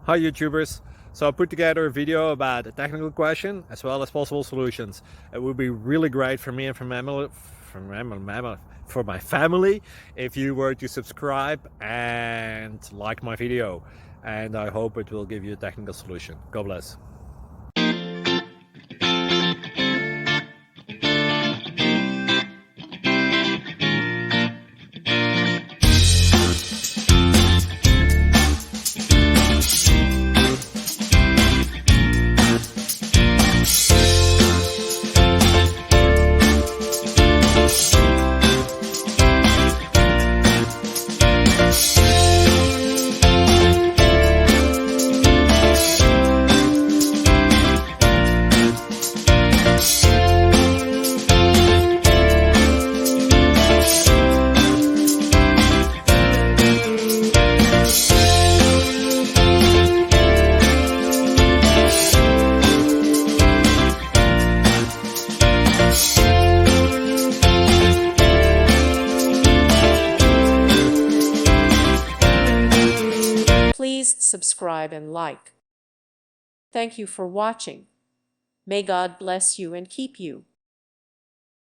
Hi YouTubers! So I put together a video about a technical question as well as possible solutions. It would be really great for me and for my family if you were to subscribe and like my video, and I hope it will give you a technical solution. God bless. Please subscribe and like. Thank you for watching. May God bless you and keep you.